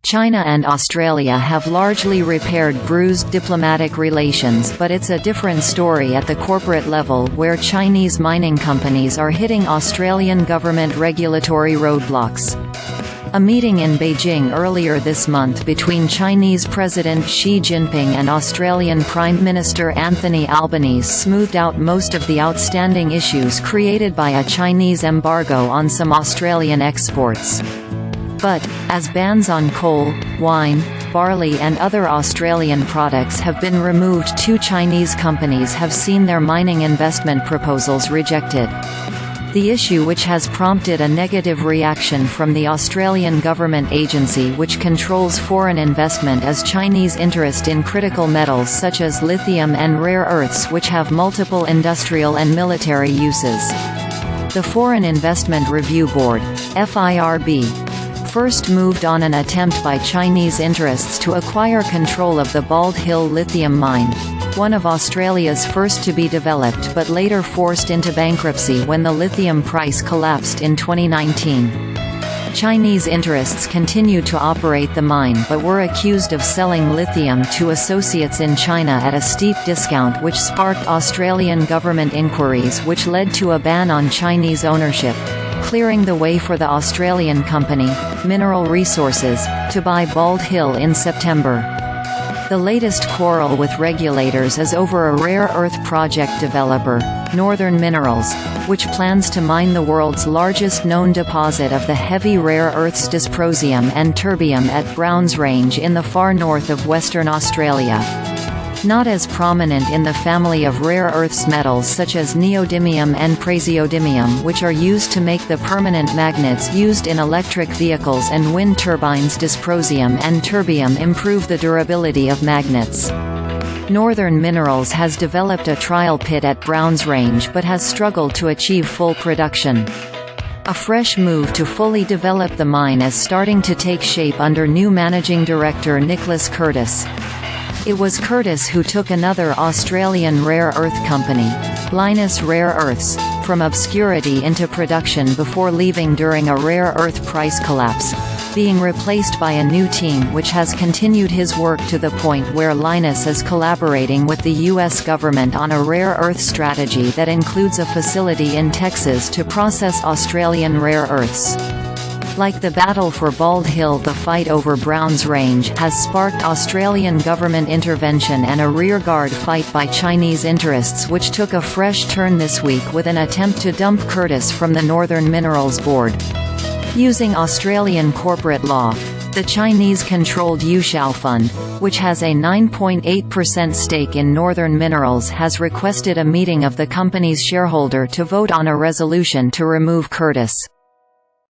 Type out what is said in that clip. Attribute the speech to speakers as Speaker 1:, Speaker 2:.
Speaker 1: China and Australia have largely repaired bruised diplomatic relations, but it's a different story at the corporate level, where Chinese mining companies are hitting Australian government regulatory roadblocks. A meeting in Beijing earlier this month between Chinese President Xi Jinping and Australian Prime Minister Anthony Albanese smoothed out most of the outstanding issues created by a Chinese embargo on some Australian exports. But, as bans on coal, wine, barley and other Australian products have been removed, two Chinese companies have seen their mining investment proposals rejected. The issue, which has prompted a negative reaction from the Australian government agency which controls foreign investment, is Chinese interest in critical metals such as lithium and rare earths, which have multiple industrial and military uses. The Foreign Investment Review Board (FIRB) first moved on an attempt by Chinese interests to acquire control of the Bald Hill lithium mine, one of Australia's first to be developed but later forced into bankruptcy when the lithium price collapsed in 2019. Chinese interests continued to operate the mine but were accused of selling lithium to associates in China at a steep discount, which sparked Australian government inquiries which led to a ban on Chinese ownership, clearing the way for the Australian company, Mineral Resources, to buy Bald Hill in September. The latest quarrel with regulators is over a rare earth project developer, Northern Minerals, which plans to mine the world's largest known deposit of the heavy rare earths dysprosium and terbium at Browns Range in the far north of Western Australia. Not as prominent in the family of rare earths metals such as neodymium and praseodymium, which are used to make the permanent magnets used in electric vehicles and wind turbines. Dysprosium and terbium improve the durability of magnets. Northern Minerals has developed a trial pit at Browns Range but has struggled to achieve full production. A fresh move to fully develop the mine is starting to take shape under new managing director Nicholas Curtis. It was Curtis who took another Australian rare earth company, Lynas Rare Earths, from obscurity into production before leaving during a rare earth price collapse, being replaced by a new team which has continued his work to the point where Lynas is collaborating with the U.S. government on a rare earth strategy that includes a facility in Texas to process Australian rare earths. Like the battle for Bald Hill, the fight over Browns Range has sparked Australian government intervention and a rearguard fight by Chinese interests, which took a fresh turn this week with an attempt to dump Curtis from the Northern Minerals board. Using Australian corporate law, the Chinese-controlled Yushao Fund, which has a 9.8% stake in Northern Minerals, has requested a meeting of the company's shareholder to vote on a resolution to remove Curtis.